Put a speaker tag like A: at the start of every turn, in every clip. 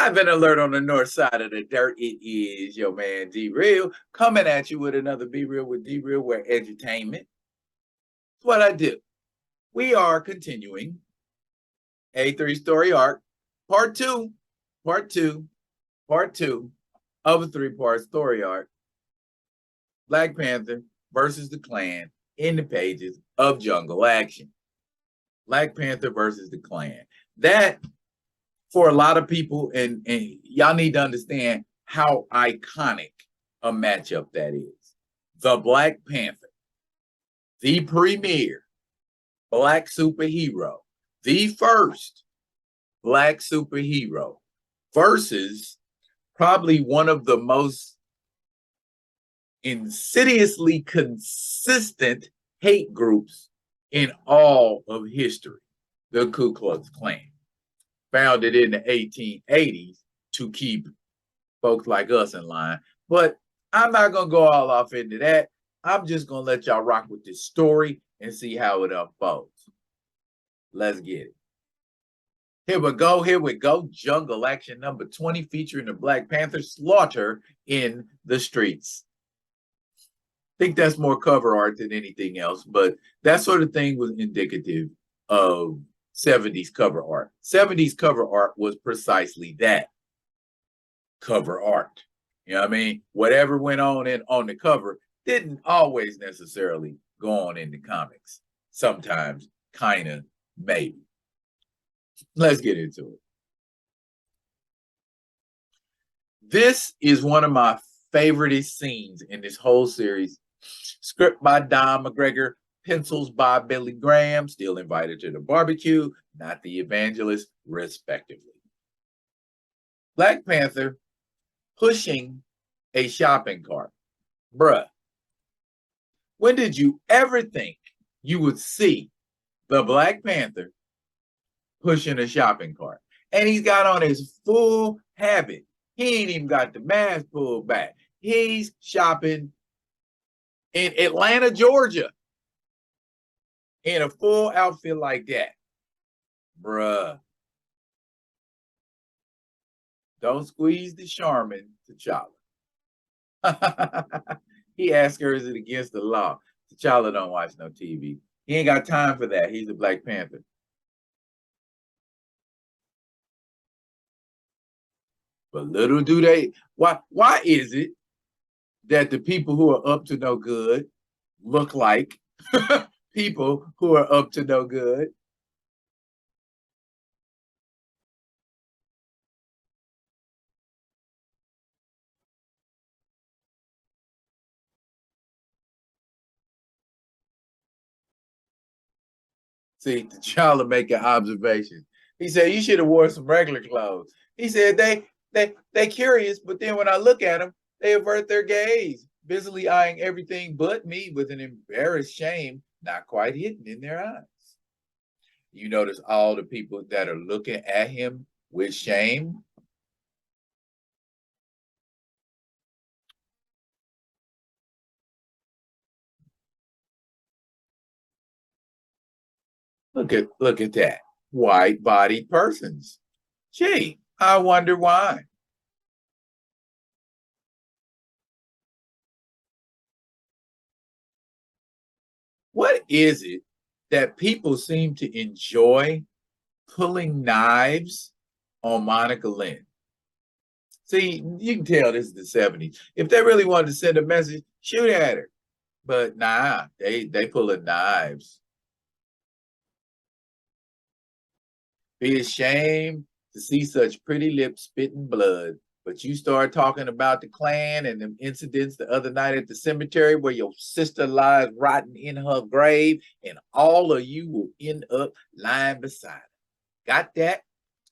A: Live and alert on the north side of the dirt. It is your man D Real coming at you with another Be Real with D Real, where edutainment is what I do. We are continuing a three-story arc, part two of a three-part story arc. Black Panther versus the Klan in the pages of Jungle Action. Black Panther versus the Klan. That, for a lot of people, and y'all need to understand how iconic a matchup that is. The Black Panther, the premier Black superhero, the first Black superhero, versus probably one of the most insidiously consistent hate groups in all of history, the Ku Klux Klan. Founded in the 1880s to keep folks like us in line. But I'm not going to go all off into that. I'm just going to let y'all rock with this story and see how it unfolds. Let's get it. Here we go. Jungle Action number 20, featuring the Black Panther slaughter in the streets. I think that's more cover art than anything else, but that sort of thing was indicative of 70s cover art. 70s cover art was precisely that, cover art. You know what I mean? Whatever went on the cover didn't always necessarily go on in the comics. Sometimes, kind of, maybe. Let's get into it. This is one of my favorite scenes in this whole series. Script by Don McGregor, pencils by Billy Graham, still invited to the barbecue, not the evangelist, respectively. Black Panther pushing a shopping cart. Bruh, when did you ever think you would see the Black Panther pushing a shopping cart? And he's got on his full habit. He ain't even got the mask pulled back. He's shopping in Atlanta, Georgia, in a full outfit like that. Bruh. Don't squeeze the Charmin, T'Challa. He asked her, is it against the law? T'Challa don't watch no TV. He ain't got time for that. He's a Black Panther. But little do they, why is it that the people who are up to no good look like people who are up to no good? See, T'Challa making observations. He said, you should have wore some regular clothes. He said, they curious, but then when I look at them, they avert their gaze, busily eyeing everything but me with an embarrassed shame not quite hidden in their eyes. You notice all the people that are looking at him with shame? Look at that. White-bodied persons. Gee, I wonder why. What is it that people seem to enjoy pulling knives on Monica Lynn? See, you can tell this is the 70s. If they really wanted to send a message, shoot at her. But nah, they pulling knives. Be ashamed to see such pretty lips spitting blood. But you start talking about the Klan and the incidents the other night at the cemetery where your sister lies rotten in her grave, and all of you will end up lying beside her. Got that?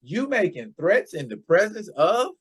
A: You making threats in the presence of?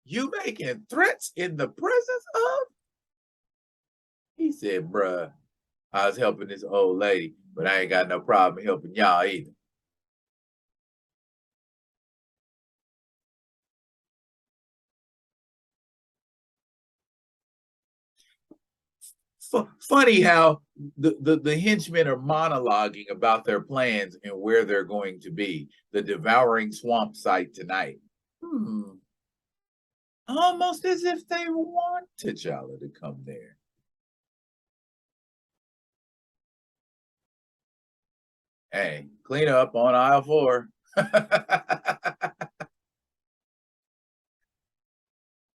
A: You making threats in the presence of? He said, bruh, I was helping this old lady, but I ain't got no problem helping y'all either. Funny how the henchmen are monologuing about their plans and where they're going to be. The devouring swamp site tonight. Hmm. Almost as if they want T'Challa to come there. Hey, clean up on aisle 4.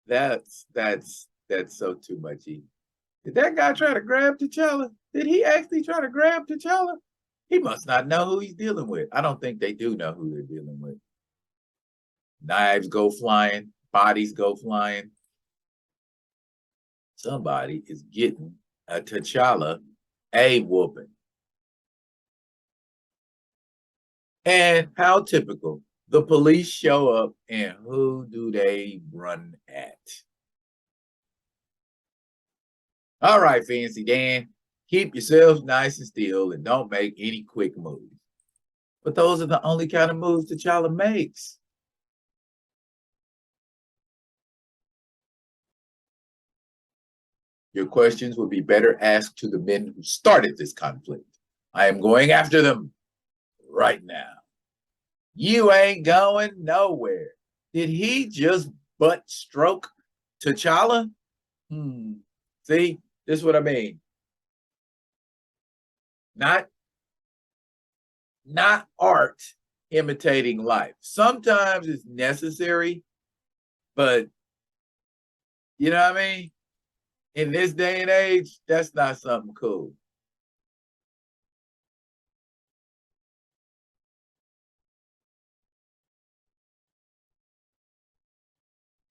A: That's so too much. Did that guy try to grab T'Challa? Did he actually try to grab T'Challa? He must not know who he's dealing with. I don't think they do know who they're dealing with. Knives go flying, bodies go flying. Somebody is getting a T'Challa a whooping. And how typical. The police show up, and who do they run at? All right, Fancy Dan, keep yourselves nice and still and don't make any quick moves. But those are the only kind of moves T'Challa makes. Your questions would be better asked to the men who started this conflict. I am going after them right now. You ain't going nowhere. Did he just butt stroke T'Challa? See, this is what I mean. Not not art imitating life. Sometimes it's necessary, but you know what I mean? In this day and age, that's not something cool.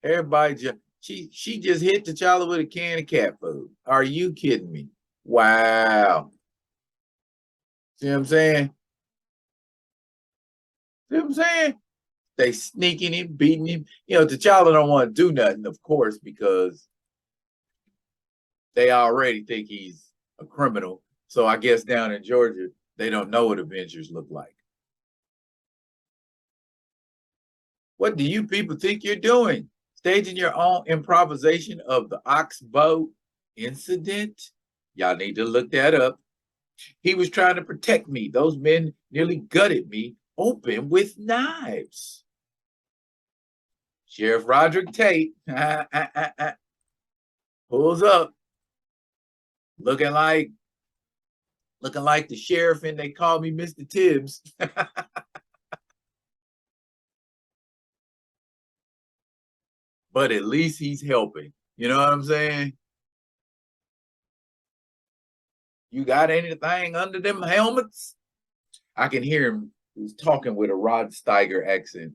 A: Everybody just she just hit T'Challa with a can of cat food. Are you kidding me? Wow. See what I'm saying? See what I'm saying? They sneaking him, beating him. You know, T'Challa don't want to do nothing, of course, because they already think he's a criminal. So I guess down in Georgia, they don't know what Avengers look like. What do you people think you're doing? Staging your own improvisation of the Oxbow incident? Y'all need to look that up. He was trying to protect me. Those men nearly gutted me open with knives. Sheriff Roderick Tate pulls up, looking like the sheriff, and they call me Mr. Tibbs. But at least he's helping. You know what I'm saying? You got anything under them helmets? I can hear him. He's talking with a Rod Steiger accent.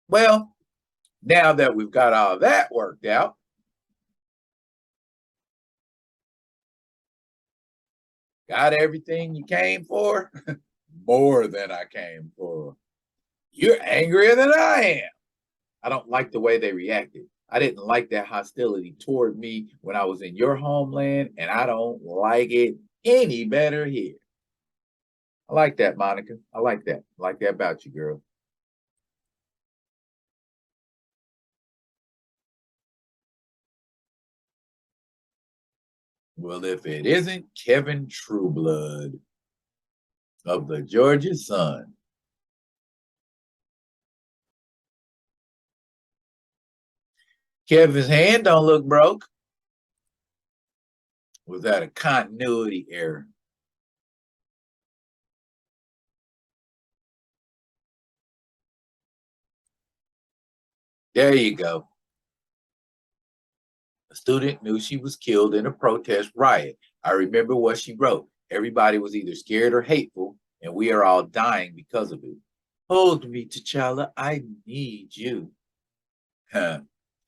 A: Well, now that we've got all that worked out, got everything you came for? More than I came for. You're angrier than I am. I don't like the way they reacted. I didn't like that hostility toward me when I was in your homeland, and I don't like it any better here. I like that, Monica. I like that. I like that about you, girl. Well, if it isn't Kevin Trueblood of the Georgia Sun. Kevin's hand don't look broke. Was that a continuity error? There you go. A student knew she was killed in a protest riot. I remember what she wrote. Everybody was either scared or hateful, and we are all dying because of it. Hold me, T'Challa. I need you. Huh.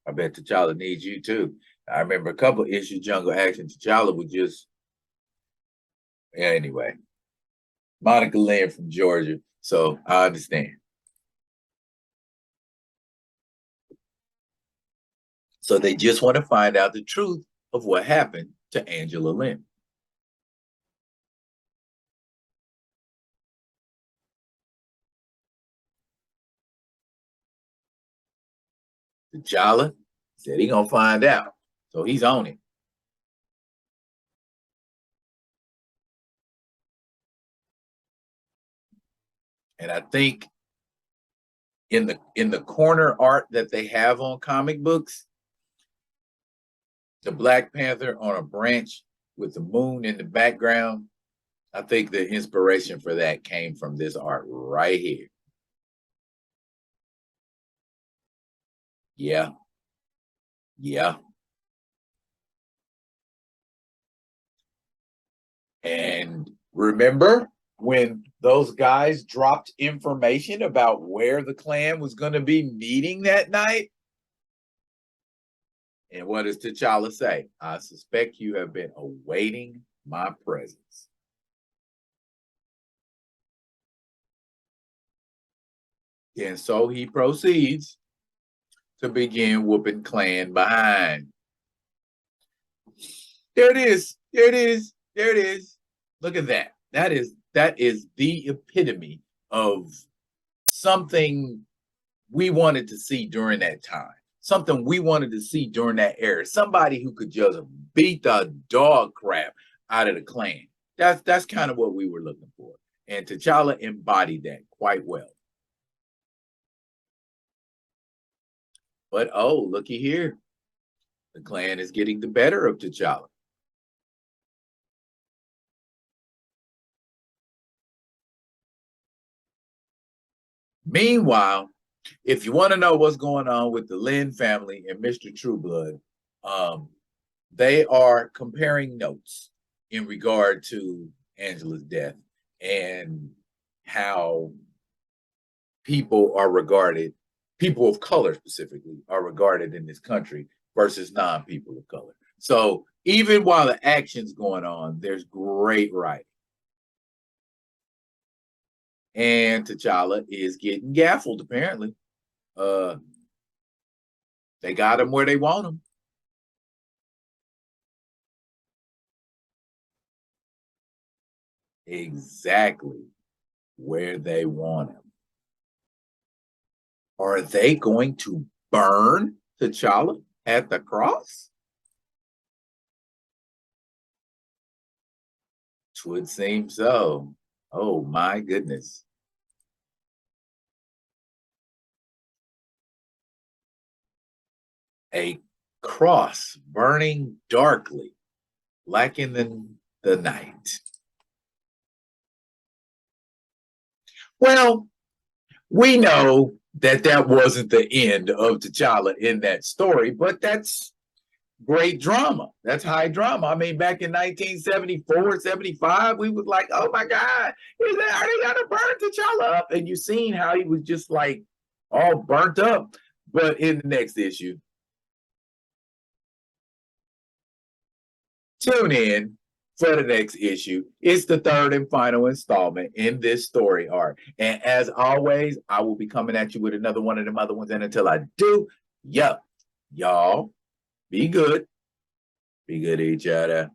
A: I bet T'Challa needs you too. I remember a couple of issues Jungle Action. T'Challa would just, yeah, anyway. Monica Lynn from Georgia. So I understand. So they just want to find out the truth of what happened to Angela Lynn. T'Challa said he gonna find out. So he's on it. And I think in the corner art that they have on comic books, the Black Panther on a branch with the moon in the background, I think the inspiration for that came from this art right here. Yeah. Yeah. And remember when those guys dropped information about where the Klan was going to be meeting that night? And what does T'Challa say? I suspect you have been awaiting my presence. And so he proceeds to begin whooping Klan behind. There it is. There it is. There it is. Look at that. That is the epitome of something we wanted to see during that time. Something we wanted to see during that era. Somebody who could just beat the dog crap out of the Klan. That's kind of what we were looking for. And T'Challa embodied that quite well. But oh, looky here. The Klan is getting the better of T'Challa. Meanwhile, if you want to know what's going on with the Lynn family and Mr. Trueblood, they are comparing notes in regard to Angela's death and how people are regarded, people of color specifically, are regarded in this country versus non-people of color. So even while the action's going on, there's great writing. And T'Challa is getting gaffled, apparently. They got him where they want him. Exactly where they want him. Are they going to burn T'Challa at the cross? It would seem so. Oh my goodness. A cross burning darkly, like in the night. Well, we know that that wasn't the end of T'Challa in that story, but that's great drama. That's high drama. I mean, back in 1974, 75, we was like, oh my God, are they gonna burn T'Challa up? And you seen how he was just like all burnt up. But in the next issue, tune in for the next issue. It's the third and final installment in this story arc. And as always, I will be coming at you with another one of them other ones. And until I do, y'all be good. Be good to each other.